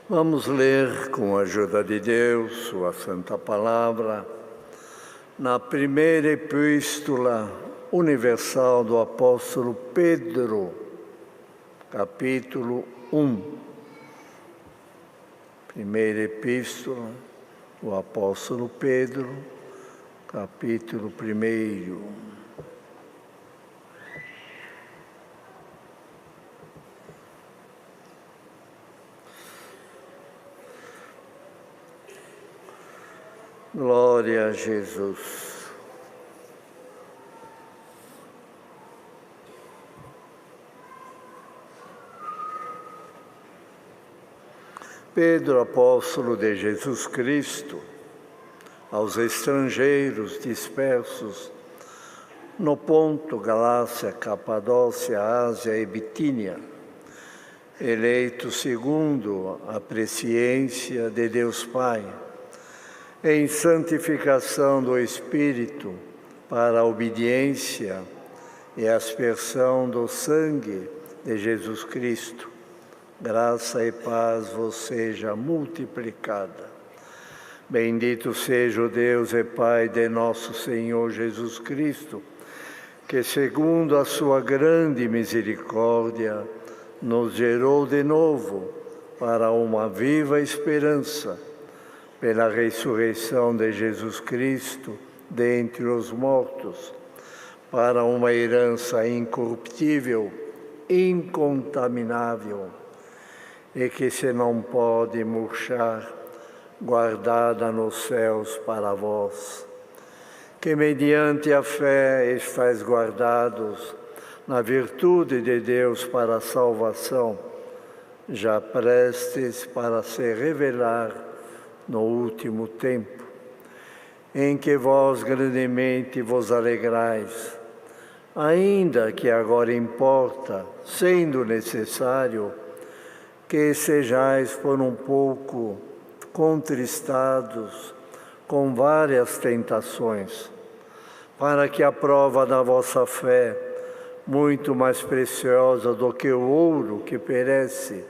Vamos ler, com a ajuda de Deus, sua santa palavra, na primeira epístola universal do apóstolo Pedro, capítulo 1. Primeira epístola do apóstolo Pedro, capítulo 1. Glória a Jesus. Pedro, apóstolo de Jesus Cristo, aos estrangeiros dispersos no Ponto, Galácia, Capadócia, Ásia e Bitínia, eleitos segundo a presciência de Deus Pai, em santificação do Espírito, para a obediência e aspersão do sangue de Jesus Cristo. Graça e paz vos seja multiplicada. Bendito seja o Deus e Pai de nosso Senhor Jesus Cristo, que segundo a sua grande misericórdia, nos gerou de novo para uma viva esperança, pela ressurreição de Jesus Cristo dentre os mortos, para uma herança incorruptível, incontaminável, e que se não pode murchar, guardada nos céus para vós, que mediante a fé estáis guardados na virtude de Deus para a salvação, já prestes para se revelar no último tempo, em que vós grandemente vos alegrais, ainda que agora importa, sendo necessário, que sejais por um pouco contristados com várias tentações, para que a prova da vossa fé, muito mais preciosa do que o ouro que perece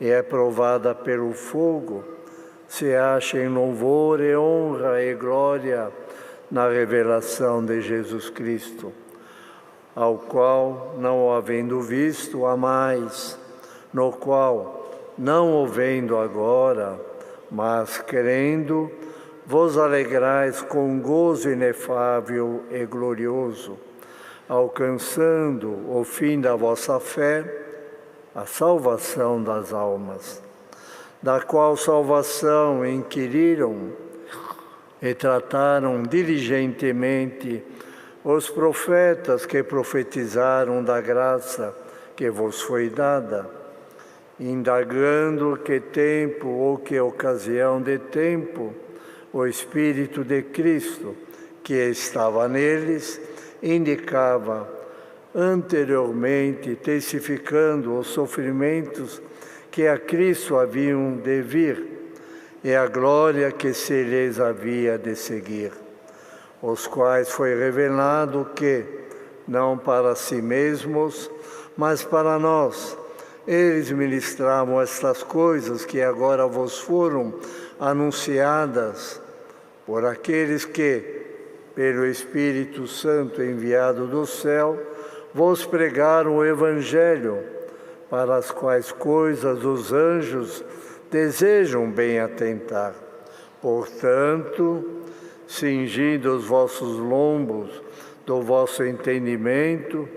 e é provada pelo fogo, se acha em louvor e honra e glória na revelação de Jesus Cristo, ao qual, não o havendo visto, amais, no qual, não o vendo agora, mas crendo, vos alegrais com gozo inefável e glorioso, alcançando o fim da vossa fé, a salvação das almas, da qual salvação inquiriram e trataram diligentemente os profetas que profetizaram da graça que vos foi dada, indagando que tempo ou que ocasião de tempo o Espírito de Cristo, que estava neles, indicava anteriormente, testificando os sofrimentos que a Cristo haviam de vir e a glória que se lhes havia de seguir, os quais foi revelado que, não para si mesmos, mas para nós, eles ministravam estas coisas que agora vos foram anunciadas por aqueles que, pelo Espírito Santo enviado do céu, vos pregaram o Evangelho, para as quais coisas os anjos desejam bem atentar. Portanto, cingindo os vossos lombos do vosso entendimento,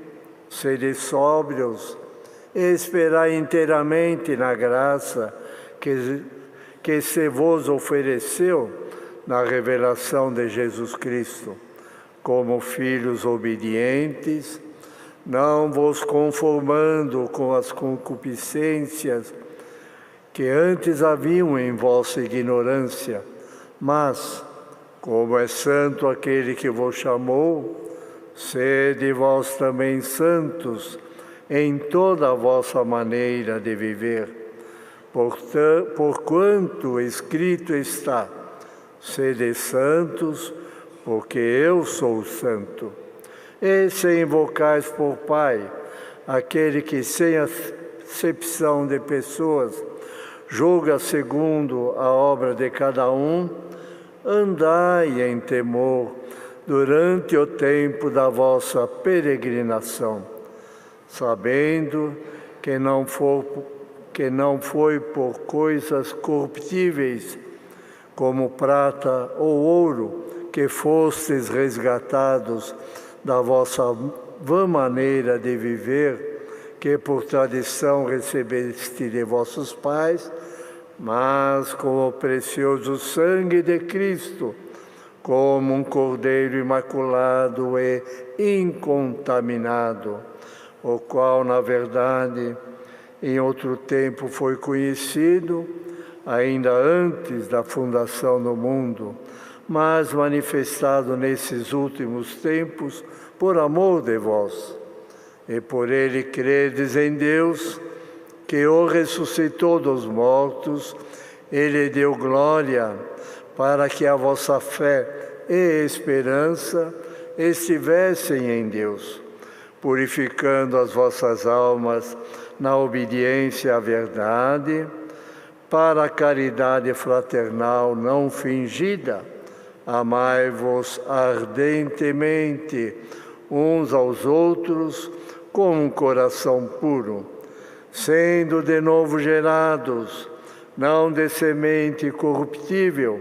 sede sóbrios e esperai inteiramente na graça que se vos ofereceu na revelação de Jesus Cristo, como filhos obedientes, não vos conformando com as concupiscências que antes haviam em vossa ignorância, mas, como é santo aquele que vos chamou, sede vós também santos em toda a vossa maneira de viver. Porquanto escrito está, sede santos, porque eu sou santo. E se invocais por Pai, aquele que sem acepção de pessoas julga segundo a obra de cada um, andai em temor durante o tempo da vossa peregrinação, sabendo que não foi por coisas corruptíveis, como prata ou ouro, que fostes resgatados da vossa vã maneira de viver, que por tradição recebeste de vossos pais, mas com o precioso sangue de Cristo, como um cordeiro imaculado e incontaminado, o qual, na verdade, em outro tempo foi conhecido, ainda antes da fundação do mundo, mas manifestado nesses últimos tempos por amor de vós. E por ele credes em Deus, que o ressuscitou dos mortos, ele deu glória, para que a vossa fé e esperança estivessem em Deus, purificando as vossas almas na obediência à verdade, para a caridade fraternal não fingida. Amai-vos ardentemente uns aos outros com um coração puro, sendo de novo gerados, não de semente corruptível,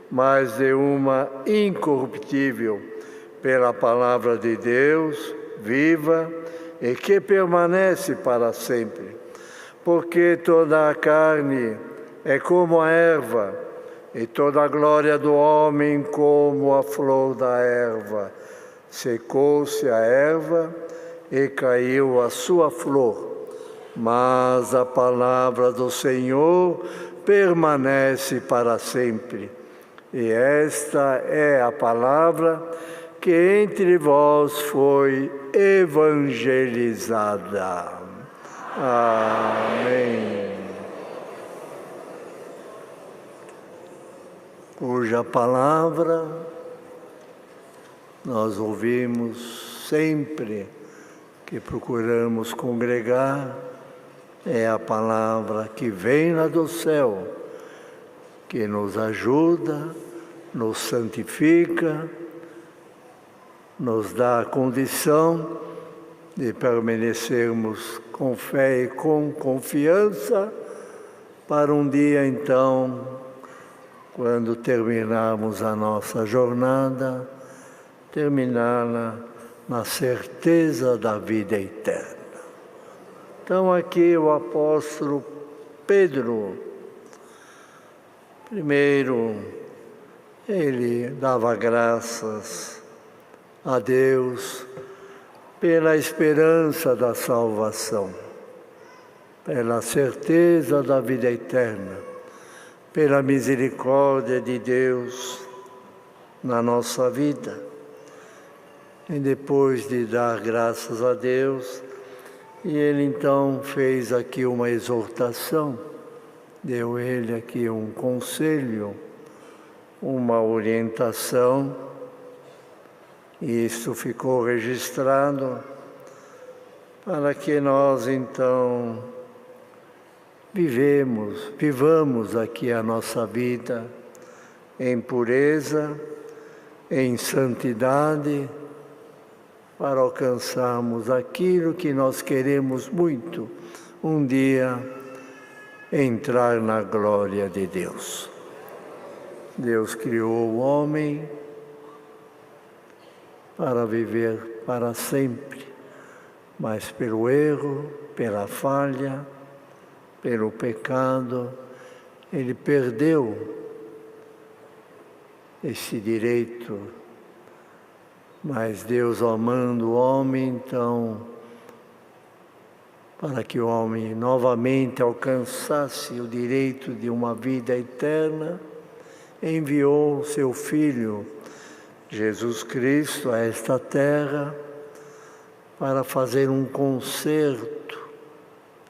mas de uma incorruptível, pela palavra de Deus, viva e que permanece para sempre. Porque toda a carne é como a erva, e toda a glória do homem como a flor da erva. Secou-se a erva e caiu a sua flor, mas a palavra do Senhor permanece para sempre. E esta é a palavra que entre vós foi evangelizada. Amém. Cuja palavra nós ouvimos sempre que procuramos congregar, é a palavra que vem lá do céu, que nos ajuda, nos santifica, nos dá a condição de permanecermos com fé e com confiança para um dia, então, quando terminarmos a nossa jornada, terminá-la na certeza da vida eterna. Então, aqui o apóstolo Pedro, primeiro, ele dava graças a Deus pela esperança da salvação, pela certeza da vida eterna, pela misericórdia de Deus na nossa vida. E depois de dar graças a Deus, ele então fez aqui uma exortação, deu ele aqui um conselho, uma orientação, e isso ficou registrado para que nós então vivamos aqui a nossa vida em pureza, em santidade, para alcançarmos aquilo que nós queremos muito, um dia entrar na glória de Deus. Deus criou o homem para viver para sempre, mas pelo erro, pela falha, pelo pecado, ele perdeu esse direito. Mas Deus, amando o homem, então, para que o homem novamente alcançasse o direito de uma vida eterna, enviou seu Filho, Jesus Cristo, a esta terra, para fazer um concerto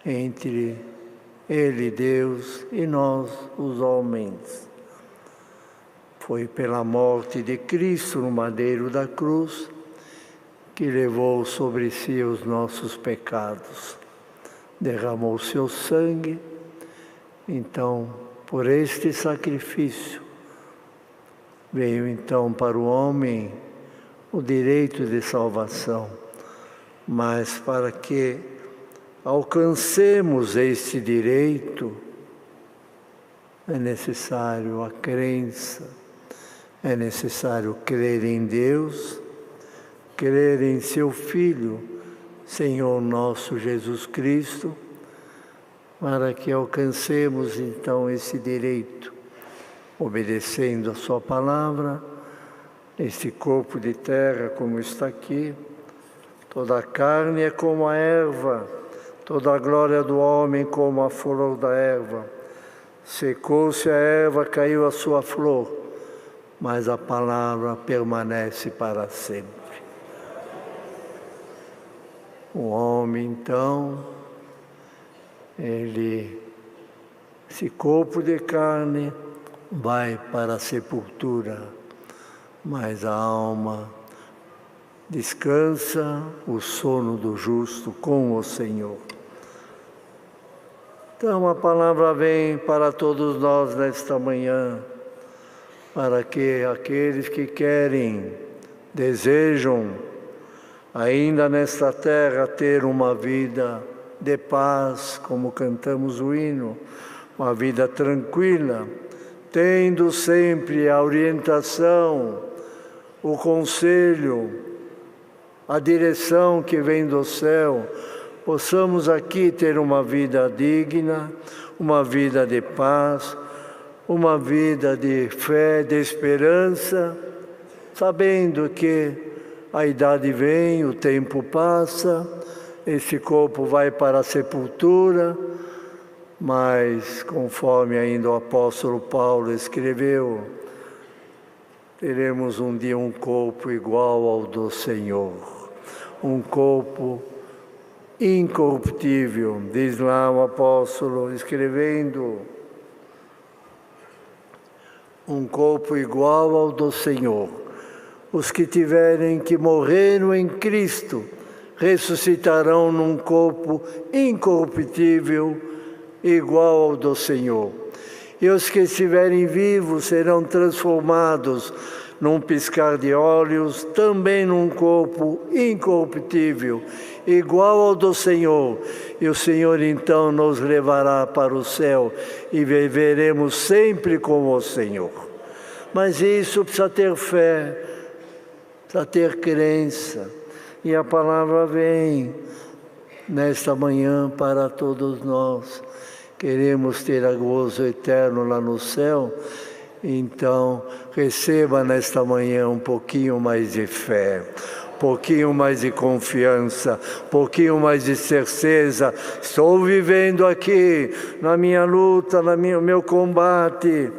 entre Ele, Deus, e nós, os homens. Foi pela morte de Cristo no madeiro da cruz que levou sobre si os nossos pecados. Derramou seu sangue Então, por este sacrifício, veio então para o homem o direito de salvação, mas para que alcancemos este direito, é necessário a crença, é necessário crer em Deus, crer em seu Filho, Senhor nosso Jesus Cristo, para que alcancemos então esse direito, obedecendo a sua palavra, este corpo de terra como está aqui, toda a carne é como a erva, toda a glória do homem como a flor da erva. Secou-se a erva, caiu a sua flor, mas a palavra permanece para sempre. O homem, então, esse corpo de carne, vai para a sepultura, mas a alma descansa o sono do justo com o Senhor. Então a palavra vem para todos nós nesta manhã, para que aqueles que querem, desejam, ainda nesta terra, ter uma vida de paz, como cantamos o hino, uma vida tranquila, tendo sempre a orientação, o conselho, a direção que vem do céu, possamos aqui ter uma vida digna, uma vida de paz, uma vida de fé, de esperança, sabendo que a idade vem, o tempo passa, esse corpo vai para a sepultura, mas conforme ainda o apóstolo Paulo escreveu, teremos um dia um corpo igual ao do Senhor, um corpo incorruptível, diz lá o apóstolo escrevendo, um corpo igual ao do Senhor. Os que tiverem que morreram em Cristo ressuscitarão num corpo incorruptível, igual ao do Senhor. E os que estiverem vivos serão transformados num piscar de olhos, também num corpo incorruptível, igual ao do Senhor. E o Senhor então nos levará para o céu e viveremos sempre com o Senhor. Mas isso precisa ter fé, precisa ter crença. E a palavra vem nesta manhã para todos nós. Queremos ter a gozo eterno lá no céu, então receba nesta manhã um pouquinho mais de fé, um pouquinho mais de confiança, um pouquinho mais de certeza. Estou vivendo aqui na minha luta, no meu combate,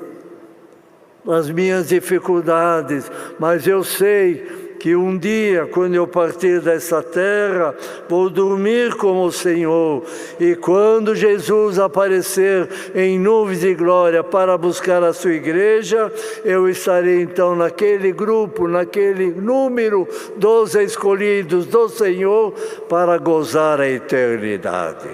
nas minhas dificuldades, mas eu sei que um dia, quando eu partir dessa terra, vou dormir com o Senhor. E quando Jesus aparecer em nuvens de glória para buscar a sua igreja, eu estarei então naquele grupo, naquele número dos escolhidos do Senhor para gozar a eternidade.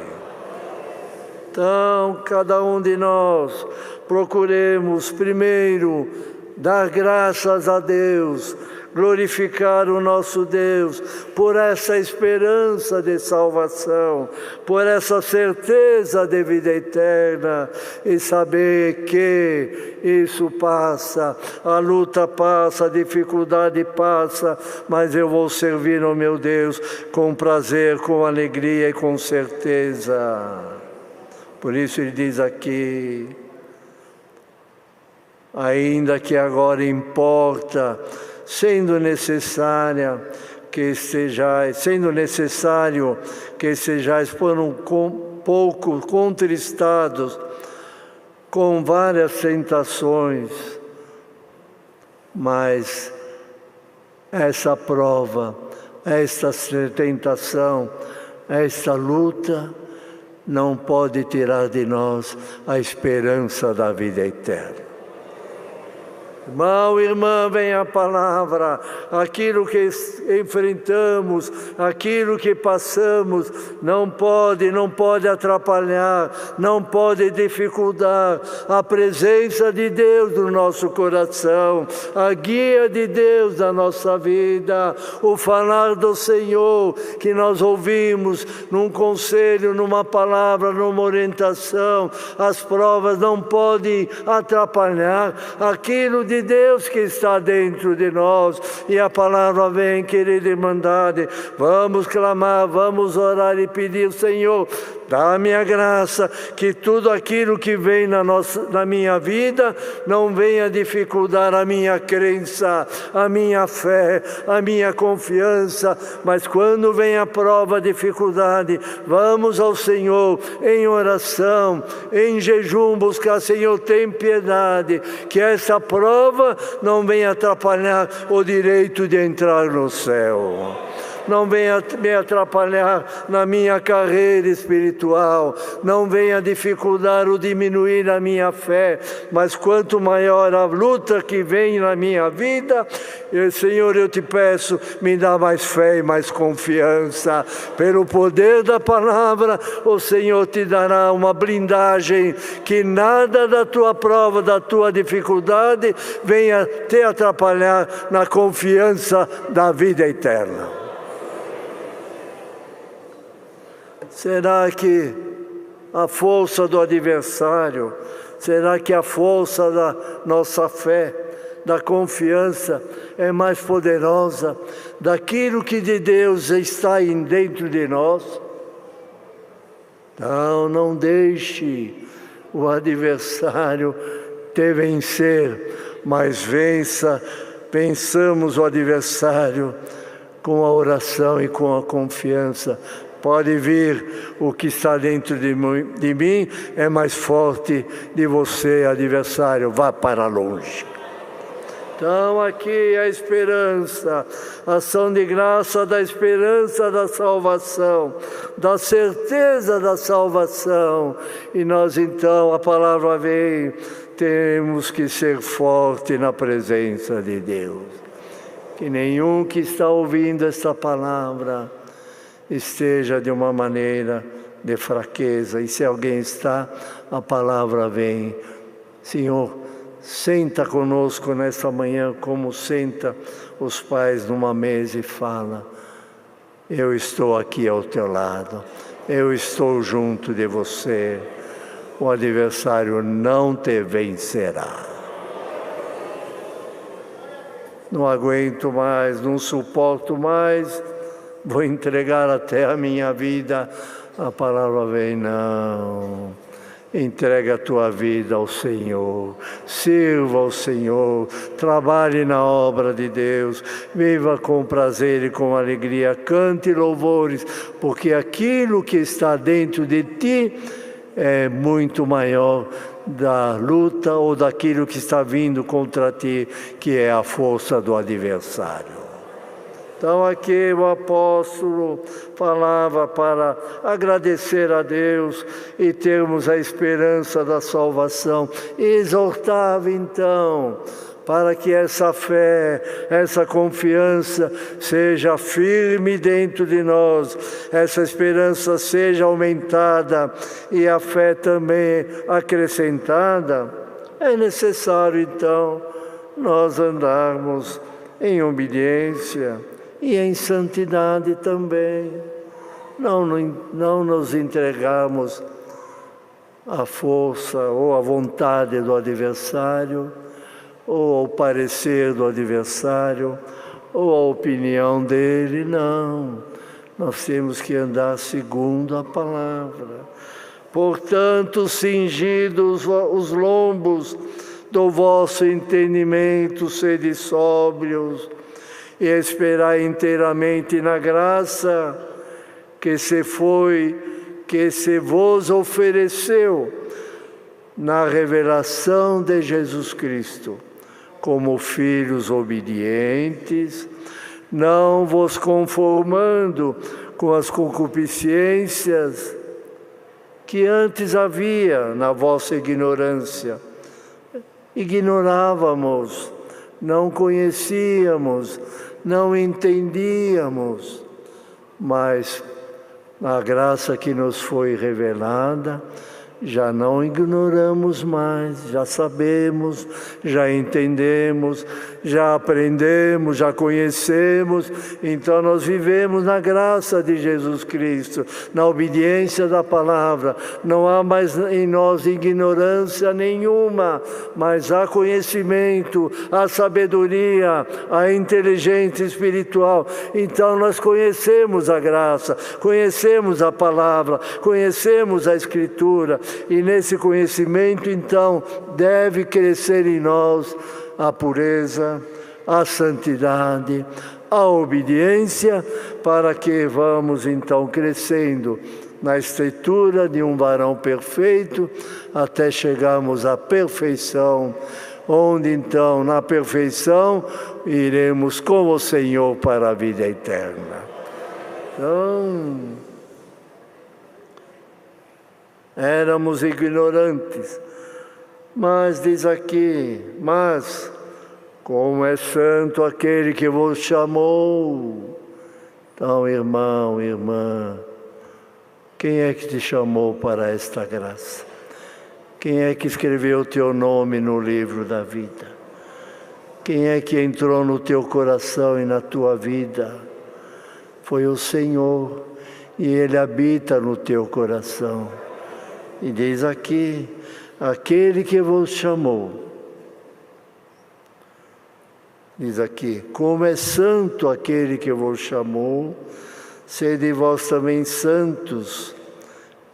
Então, cada um de nós, procuremos primeiro dar graças a Deus, glorificar o nosso Deus por essa esperança de salvação, por essa certeza de vida eterna e saber que isso passa, a luta passa, a dificuldade passa, mas eu vou servir ao meu Deus com prazer, com alegria e com certeza. Por isso ele diz aqui, ainda que agora importa, sendo necessário que estejais por um pouco contristados com várias tentações, mas essa prova, esta tentação, esta luta não pode tirar de nós a esperança da vida eterna. Irmão, irmã, vem a palavra. Aquilo que enfrentamos, aquilo que passamos, não pode atrapalhar, não pode dificultar a presença de Deus no nosso coração, a guia de Deus na nossa vida, o falar do Senhor que nós ouvimos num conselho, numa palavra, numa orientação. As provas não podem atrapalhar aquilo de Deus que está dentro de nós. E a palavra vem, querida irmandade, vamos clamar, vamos orar e pedir: Senhor, dá-me a graça, que tudo aquilo que vem na minha vida não venha dificultar a minha crença, a minha fé, a minha confiança, mas quando vem a prova, a dificuldade, vamos ao Senhor em oração, em jejum, buscar: Senhor, tem piedade, que essa prova não venha atrapalhar o direito de entrar no céu. Não venha me atrapalhar na minha carreira espiritual, não venha dificultar ou diminuir a minha fé, mas quanto maior a luta que vem na minha vida, Senhor, eu te peço, me dá mais fé e mais confiança. Pelo poder da palavra, o Senhor te dará uma blindagem, que nada da tua prova, da tua dificuldade, venha te atrapalhar na confiança da vida eterna. Será que a força do adversário, será que a força da nossa fé, da confiança, é mais poderosa daquilo que de Deus está dentro de nós? Então, não deixe o adversário te vencer, mas vençamos o adversário com a oração e com a confiança. Pode vir, o que está dentro de mim é mais forte de você, adversário, vá para longe. Então aqui a esperança, a ação de graça da esperança da salvação, da certeza da salvação. E nós então, a palavra vem, temos que ser forte na presença de Deus. Que nenhum que está ouvindo esta palavra esteja de uma maneira de fraqueza. E se alguém está, a palavra vem. Senhor, senta conosco nesta manhã, como senta os pais numa mesa, e fala: eu estou aqui ao teu lado, eu estou junto de você, o adversário não te vencerá. Não aguento mais, não suporto mais, vou entregar até a minha vida. A palavra vem: não, entrega a tua vida ao Senhor, sirva ao Senhor, trabalhe na obra de Deus, viva com prazer e com alegria, cante louvores, porque aquilo que está dentro de ti é muito maior da luta ou daquilo que está vindo contra ti, que é a força do adversário. Então aqui o apóstolo falava para agradecer a Deus e termos a esperança da salvação. E exortava então para que essa fé, essa confiança seja firme dentro de nós, essa esperança seja aumentada e a fé também acrescentada. É necessário então nós andarmos em obediência e em santidade também. Não nos entregarmos à força ou à vontade do adversário, ou ao parecer do adversário, ou à opinião dele, não. Nós temos que andar segundo a palavra. Portanto, cingidos os lombos do vosso entendimento, sede sóbrios, e esperar inteiramente na graça que se vos ofereceu na revelação de Jesus Cristo, como filhos obedientes, não vos conformando com as concupiscências que antes havia na vossa ignorância. ignorávamos, não conhecíamos, não entendíamos, mas a graça que nos foi revelada, já não ignoramos mais, já sabemos, já entendemos, já aprendemos, já conhecemos. Então nós vivemos na graça de Jesus Cristo, na obediência da palavra. Não há mais em nós ignorância nenhuma, mas há conhecimento, há sabedoria, há inteligência espiritual. Então nós conhecemos a graça, conhecemos a palavra, conhecemos a Escritura. E nesse conhecimento, então, deve crescer em nós a pureza, a santidade, a obediência, para que vamos, então, crescendo na estatura de um varão perfeito, até chegarmos à perfeição, onde, então, na perfeição, iremos com o Senhor para a vida eterna. Então, éramos ignorantes, mas diz aqui, mas como é santo aquele que vos chamou. Então, irmão, irmã, quem é que te chamou para esta graça? Quem é que escreveu o teu nome no livro da vida? Quem é que entrou no teu coração e na tua vida? Foi o Senhor, e Ele habita no teu coração. E diz aqui, aquele que vos chamou. Diz aqui, como é santo aquele que vos chamou, sede vós também santos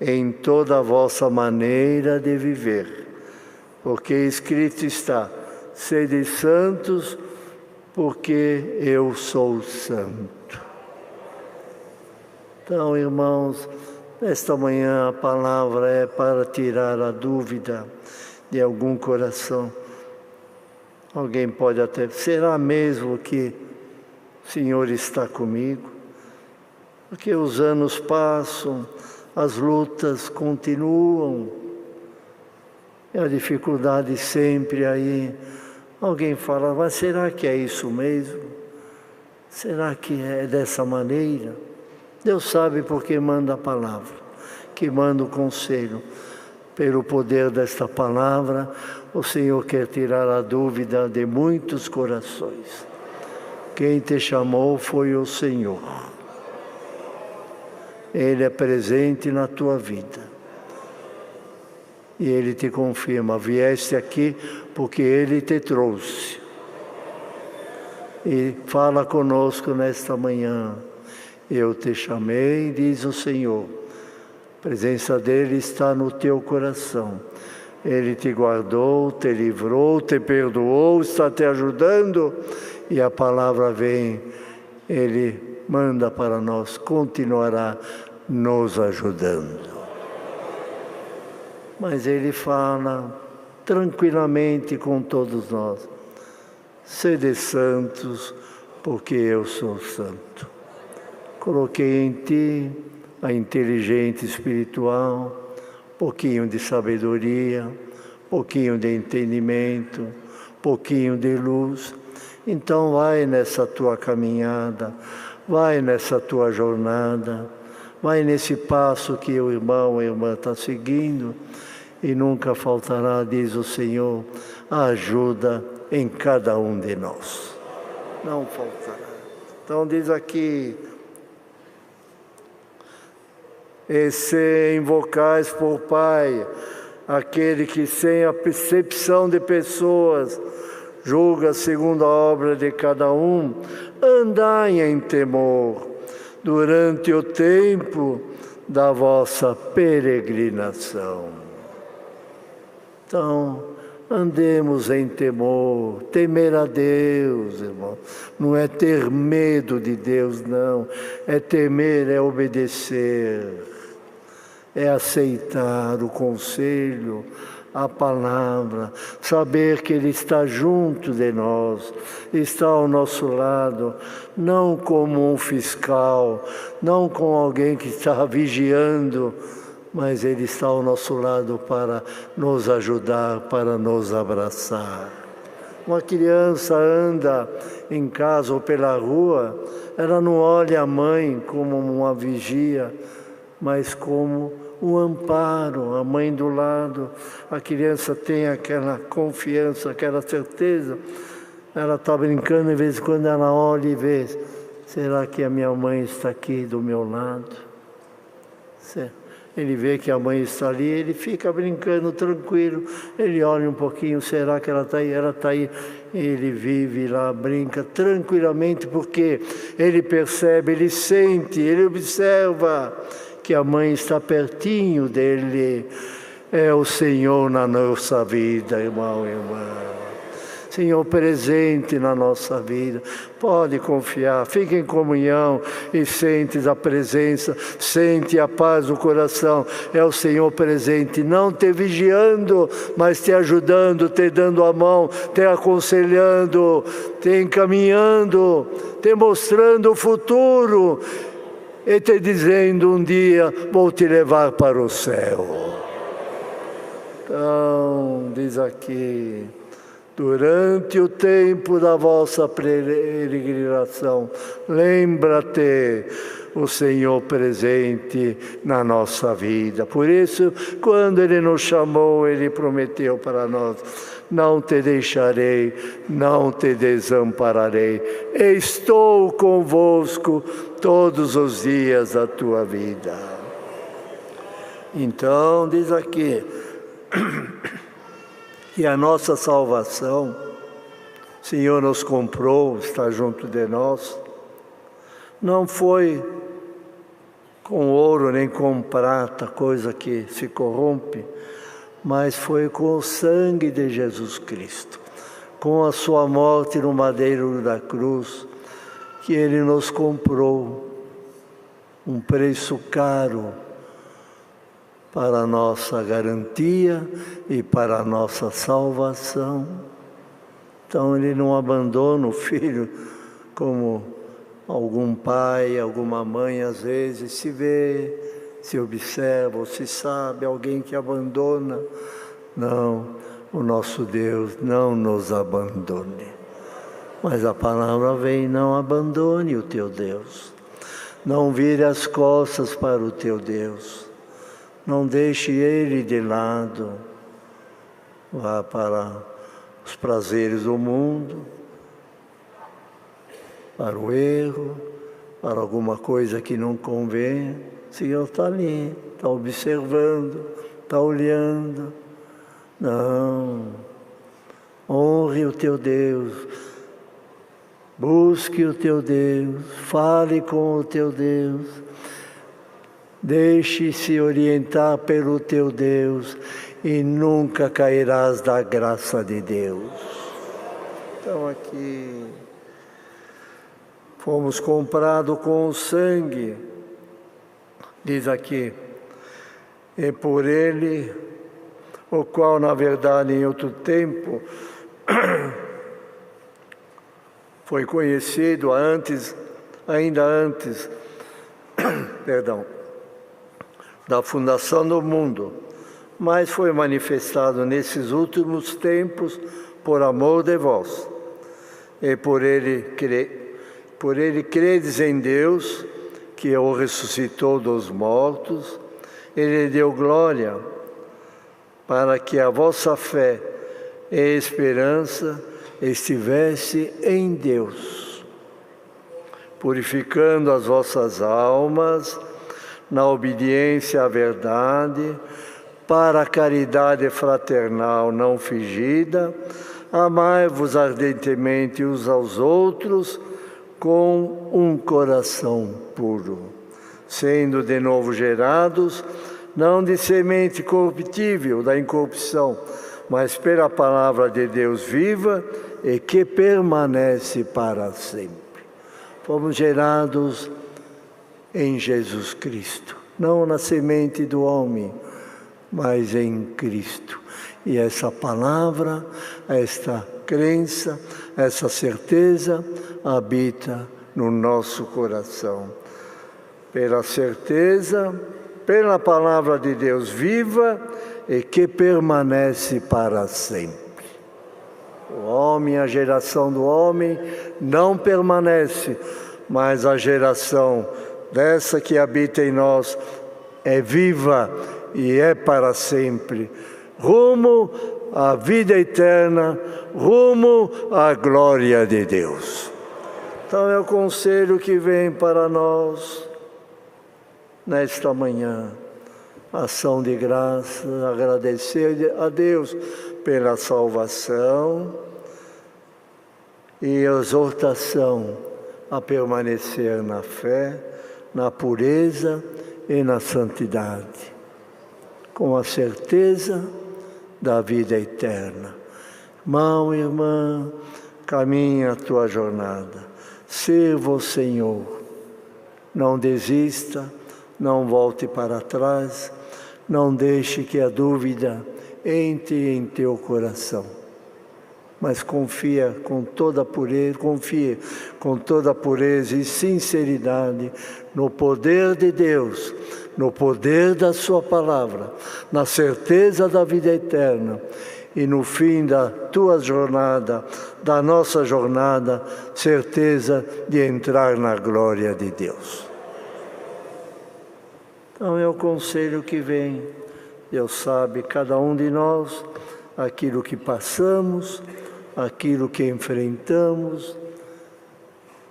em toda a vossa maneira de viver. Porque escrito está, sede santos, porque eu sou santo. Então, irmãos, esta manhã a palavra é para tirar a dúvida de algum coração. Alguém pode até, será mesmo que o Senhor está comigo? Porque os anos passam, as lutas continuam, e a dificuldade sempre aí. Alguém fala, mas será que é isso mesmo? Será que é dessa maneira? Deus sabe porque manda a palavra, que manda o conselho. Pelo poder desta palavra, o Senhor quer tirar a dúvida de muitos corações. Quem te chamou foi o Senhor. Ele é presente na tua vida. E Ele te confirma, vieste aqui porque Ele te trouxe. E fala conosco nesta manhã. Eu te chamei, diz o Senhor. A presença dEle está no teu coração. Ele te guardou, te livrou, te perdoou, está te ajudando. E a palavra vem, Ele manda para nós, continuará nos ajudando. Mas Ele fala tranquilamente com todos nós. Sede santos, porque eu sou santo. Coloquei em ti a inteligência espiritual, pouquinho de sabedoria, pouquinho de entendimento, pouquinho de luz. Então vai nessa tua caminhada, vai nessa tua jornada, vai nesse passo que o irmão ou a irmã está seguindo, e nunca faltará, diz o Senhor, a ajuda em cada um de nós. Não faltará. Então diz aqui, e se invocais por Pai, aquele que sem a percepção de pessoas, julga segundo a obra de cada um, andai em temor, durante o tempo da vossa peregrinação. Então, andemos em temor, temer a Deus, irmão. Não é ter medo de Deus, não. É temer, é obedecer. É aceitar o conselho, a palavra, saber que Ele está junto de nós, está ao nosso lado, não como um fiscal, não como alguém que está vigiando, mas Ele está ao nosso lado para nos ajudar, para nos abraçar. Uma criança anda em casa ou pela rua, ela não olha a mãe como uma vigia, mas como um amparo, a mãe do lado. A criança tem aquela confiança, aquela certeza. Ela está brincando, de vez em quando ela olha e vê, será que a minha mãe está aqui do meu lado? Ele vê que a mãe está ali, ele fica brincando tranquilo, ele olha um pouquinho, será que ela está aí? Ela está aí. Ele vive lá, brinca tranquilamente, porque ele percebe, ele sente, ele observa que a mãe está pertinho dele. É o Senhor na nossa vida, irmão e irmã. Senhor presente na nossa vida. Pode confiar, fique em comunhão e sente a presença, sente a paz no coração. É o Senhor presente, não te vigiando, mas te ajudando, te dando a mão, te aconselhando, te encaminhando, te mostrando o futuro e te dizendo um dia, vou te levar para o céu. Então, diz aqui, durante o tempo da vossa peregrinação, lembra-te o Senhor presente na nossa vida. Por isso, quando Ele nos chamou, Ele prometeu para nós, não te deixarei, não te desampararei. Estou convosco todos os dias da tua vida. Então, diz aqui, que a nossa salvação, o Senhor nos comprou, está junto de nós, não foi com ouro nem com prata, coisa que se corrompe, mas foi com o sangue de Jesus Cristo, com a sua morte no madeiro da cruz, que Ele nos comprou, um preço caro, para a nossa garantia e para a nossa salvação. Então Ele não abandona o filho como algum pai, alguma mãe às vezes se vê, se observa ou se sabe, alguém que abandona. Não, o nosso Deus não nos abandone. Mas a palavra vem, não abandone o teu Deus. Não vire as costas para o teu Deus. Não deixe Ele de lado, vá para os prazeres do mundo, para o erro, para alguma coisa que não convém. O Senhor está ali, está observando, está olhando. Não, honre o teu Deus, busque o teu Deus, fale com o teu Deus. Deixe-se orientar pelo teu Deus e nunca cairás da graça de Deus. Então aqui, fomos comprados com o sangue, diz aqui, e por Ele, o qual na verdade em outro tempo foi conhecido ainda antes, da fundação do mundo, mas foi manifestado nesses últimos tempos por amor de vós. E por ele credes em Deus, que o ressuscitou dos mortos, Ele deu glória, para que a vossa fé e esperança estivesse em Deus, purificando as vossas almas na obediência à verdade, para a caridade fraternal não fingida, amai-vos ardentemente uns aos outros com um coração puro, sendo de novo gerados, não de semente corruptível da incorrupção, mas pela palavra de Deus viva e que permanece para sempre. Fomos gerados em Jesus Cristo, não na semente do homem, mas em Cristo. E essa palavra, esta crença, essa certeza habita no nosso coração. Pela certeza, pela palavra de Deus viva e que permanece para sempre. O homem, a geração do homem não permanece, mas a geração dessa que habita em nós é viva e é para sempre. Rumo à vida eterna, rumo à glória de Deus. Então é o conselho que vem para nós nesta manhã. Ação de graça, agradecer a Deus pela salvação e exortação a permanecer na fé, na pureza e na santidade, com a certeza da vida eterna. Irmão, irmã, caminha a tua jornada, sirva o Senhor, não desista, não volte para trás, não deixe que a dúvida entre em teu coração, mas confie com toda pureza e sinceridade no poder de Deus, no poder da sua palavra, na certeza da vida eterna e no fim da tua jornada, da nossa jornada, certeza de entrar na glória de Deus. Então é o conselho que vem. Deus sabe, cada um de nós, aquilo que passamos, aquilo que enfrentamos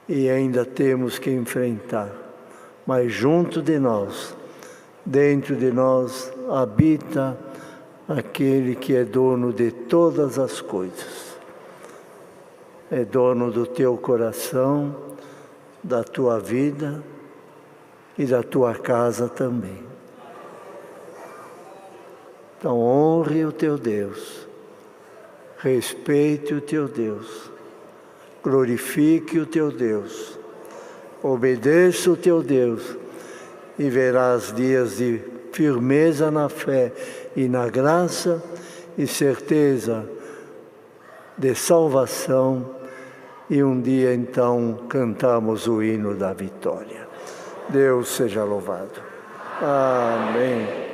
e ainda temos que enfrentar. Mas junto de nós, dentro de nós, habita aquele que é dono de todas as coisas. É dono do teu coração, da tua vida e da tua casa também. Então honre o teu Deus, respeite o teu Deus, glorifique o teu Deus, obedeça o teu Deus e verás dias de firmeza na fé e na graça e certeza de salvação, e um dia então cantamos o hino da vitória. Deus seja louvado. Amém.